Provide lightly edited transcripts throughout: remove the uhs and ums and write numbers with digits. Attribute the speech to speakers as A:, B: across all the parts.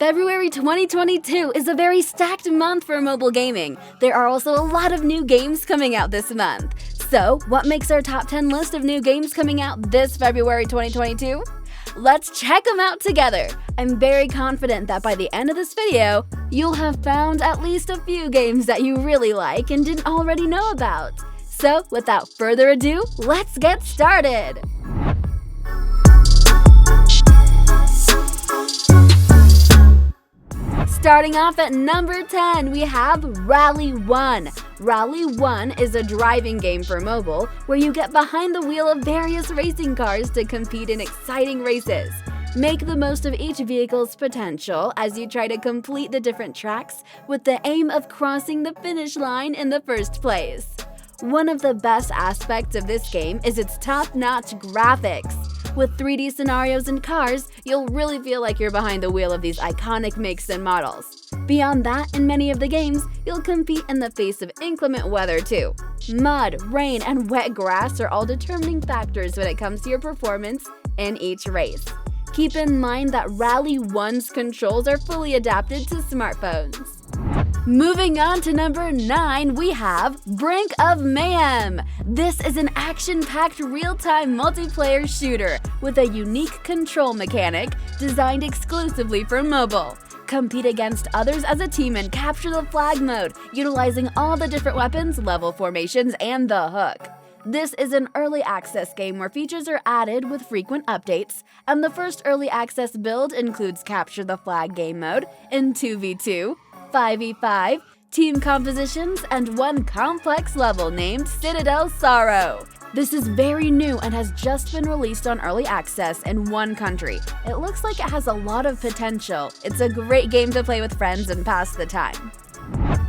A: February 2022 is a very stacked month for mobile gaming. There are also a lot of new games coming out this month. So, what makes our top 10 list of new games coming out this February 2022? Let's check them out together. I'm very confident that by the end of this video, you'll have found at least a few games that you really like and didn't already know about. So, without further ado, let's get started! Starting off at number 10, we have Rally 1. Rally 1 is a driving game for mobile where you get behind the wheel of various racing cars to compete in exciting races. Make the most of each vehicle's potential as you try to complete the different tracks with the aim of crossing the finish line in the first place. One of the best aspects of this game is its top-notch graphics. With 3D scenarios and cars, you'll really feel like you're behind the wheel of these iconic makes and models. Beyond that, in many of the games, you'll compete in the face of inclement weather too. Mud, rain, and wet grass are all determining factors when it comes to your performance in each race. Keep in mind that Rally 1's controls are fully adapted to smartphones. Moving on to number 9, we have Brink of Mayhem. This is an action-packed real-time multiplayer shooter with a unique control mechanic designed exclusively for mobile. Compete against others as a team and capture the flag mode, utilizing all the different weapons, level formations, and the hook. This is an early access game where features are added with frequent updates, and the first early access build includes Capture the Flag game mode in 2v2, 5v5, team compositions, and one complex level named Citadel Sorrow. This is very new and has just been released on early access in one country. It looks like it has a lot of potential. It's a great game to play with friends and pass the time.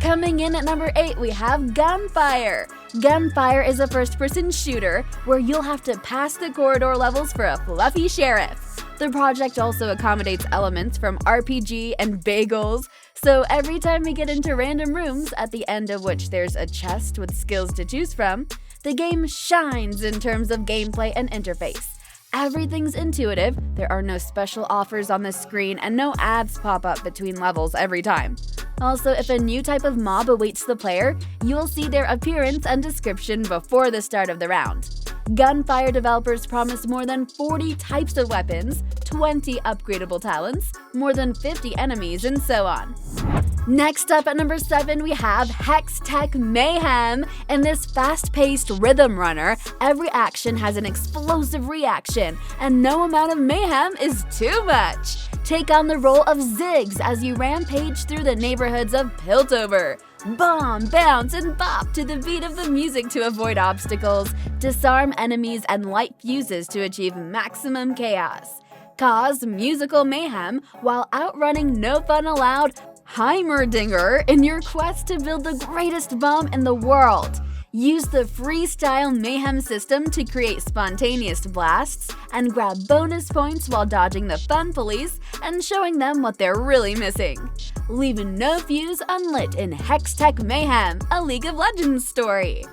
A: Coming in at number 8, we have Gunfire. Gunfire is a first-person shooter where you'll have to pass the corridor levels for a fluffy sheriff. The project also accommodates elements from RPG and bagels, so every time we get into random rooms, at the end of which there's a chest with skills to choose from, the game shines in terms of gameplay and interface. Everything's intuitive, there are no special offers on the screen, and no ads pop up between levels every time. Also, if a new type of mob awaits the player, you'll see their appearance and description before the start of the round. Gunfire developers promise more than 40 types of weapons, 20 upgradable talents, more than 50 enemies, and so on. Next up at number 7, we have Hextech Mayhem. In this fast-paced rhythm runner, every action has an explosive reaction, and no amount of mayhem is too much. Take on the role of Ziggs as you rampage through the neighborhoods of Piltover. Bomb, bounce, and bop to the beat of the music to avoid obstacles, disarm enemies, and light fuses to achieve maximum chaos. Cause musical mayhem while outrunning No Fun Allowed Heimerdinger in your quest to build the greatest bomb in the world. Use the Freestyle Mayhem system to create spontaneous blasts and grab bonus points while dodging the fun police and showing them what they're really missing. Leave no fuse unlit in Hextech Mayhem, a League of Legends story.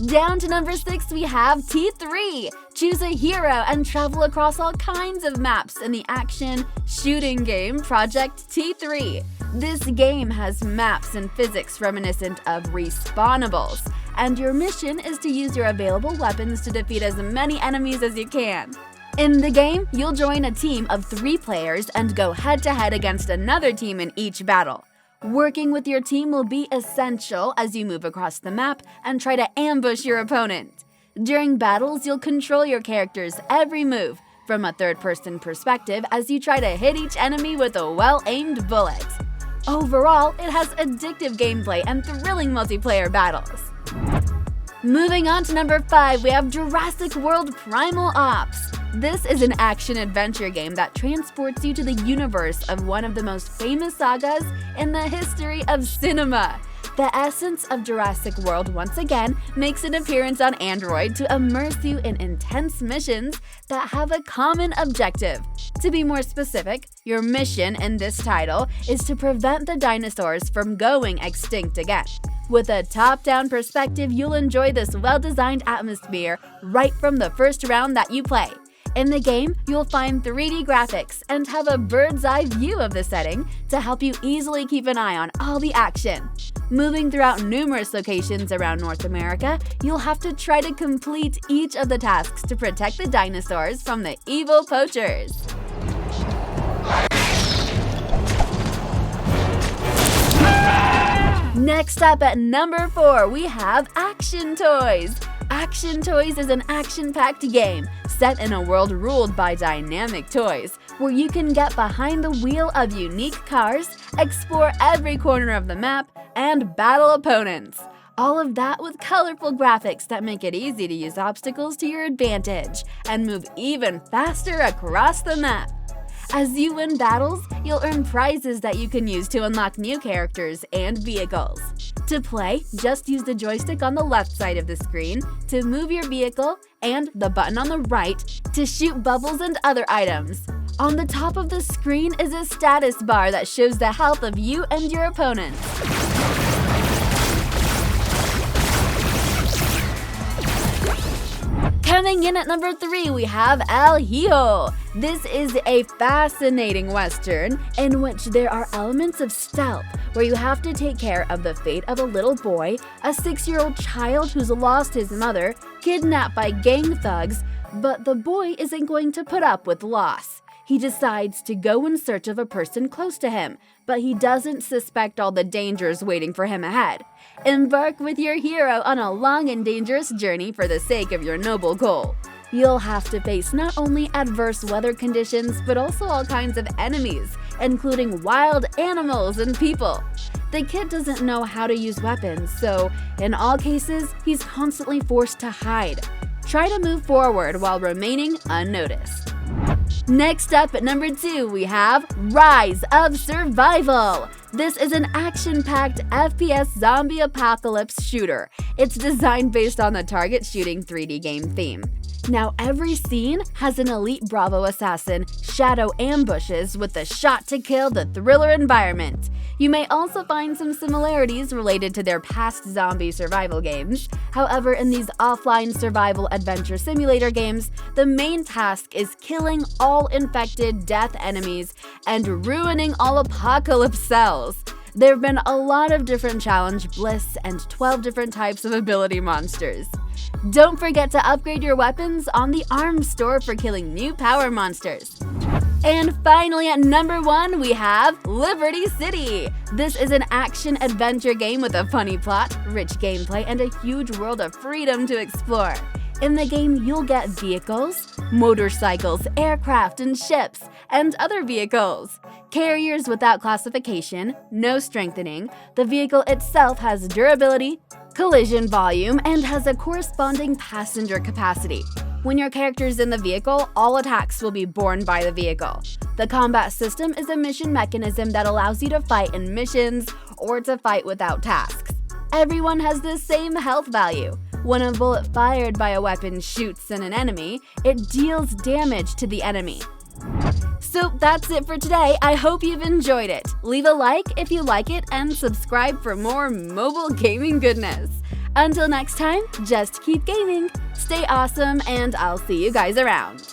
A: Down to number 6, we have T3. Choose a hero and travel across all kinds of maps in the action shooting game Project T3. This game has maps and physics reminiscent of Respawnables, and your mission is to use your available weapons to defeat as many enemies as you can. In the game, you'll join a team of 3 players and go head-to-head against another team in each battle. Working with your team will be essential as you move across the map and try to ambush your opponent. During battles, you'll control your character's every move from a third-person perspective as you try to hit each enemy with a well-aimed bullet. Overall, it has addictive gameplay and thrilling multiplayer battles. Moving on to number 5, we have Jurassic World Primal Ops. This is an action-adventure game that transports you to the universe of one of the most famous sagas in the history of cinema. The essence of Jurassic World once again makes an appearance on Android to immerse you in intense missions that have a common objective. To be more specific, your mission in this title is to prevent the dinosaurs from going extinct again. With a top-down perspective, you'll enjoy this well-designed atmosphere right from the first round that you play. In the game, you'll find 3D graphics and have a bird's eye view of the setting to help you easily keep an eye on all the action. Moving throughout numerous locations around North America, you'll have to try to complete each of the tasks to protect the dinosaurs from the evil poachers. Next up at number 4, we have Action Toys. Action Toys is an action-packed game set in a world ruled by dynamic toys, where you can get behind the wheel of unique cars, explore every corner of the map, and battle opponents. All of that with colorful graphics that make it easy to use obstacles to your advantage and move even faster across the map. As you win battles, you'll earn prizes that you can use to unlock new characters and vehicles. To play, just use the joystick on the left side of the screen to move your vehicle and the button on the right to shoot bubbles and other items. On the top of the screen is a status bar that shows the health of you and your opponents. Coming in at number 3, we have El Hijo. This is a fascinating western in which there are elements of stealth, where you have to take care of the fate of a little boy, a 6-year-old child who's lost his mother, kidnapped by gang thugs, but the boy isn't going to put up with loss. He decides to go in search of a person close to him, but he doesn't suspect all the dangers waiting for him ahead. Embark with your hero on a long and dangerous journey for the sake of your noble goal. You'll have to face not only adverse weather conditions, but also all kinds of enemies, including wild animals and people. The kid doesn't know how to use weapons, so in all cases, he's constantly forced to hide. Try to move forward while remaining unnoticed. Next up at number 2, we have Rise of Survival. This is an action-packed FPS zombie apocalypse shooter. It's designed based on the target shooting 3D game theme. Now, every scene has an elite Bravo assassin, shadow ambushes with the shot to kill the thriller environment. You may also find some similarities related to their past zombie survival games. However, in these offline survival adventure simulator games, the main task is killing all infected death enemies and ruining all apocalypse cells. There have been a lot of different challenge bliss and 12 different types of ability monsters. Don't forget to upgrade your weapons on the ARMS store for killing new power monsters. And finally at number 1, we have Liberty City. This is an action-adventure game with a funny plot, rich gameplay, and a huge world of freedom to explore. In the game, you'll get vehicles, motorcycles, aircraft, and ships, and other vehicles. Carriers without classification, no strengthening. The vehicle itself has durability, collision volume, and has a corresponding passenger capacity. When your character is in the vehicle, all attacks will be borne by the vehicle. The combat system is a mission mechanism that allows you to fight in missions or to fight without tasks. Everyone has the same health value. When a bullet fired by a weapon shoots at an enemy, it deals damage to the enemy. So that's it for today. I hope you've enjoyed it. Leave a like if you like it and subscribe for more mobile gaming goodness. Until next time, just keep gaming, stay awesome, and I'll see you guys around.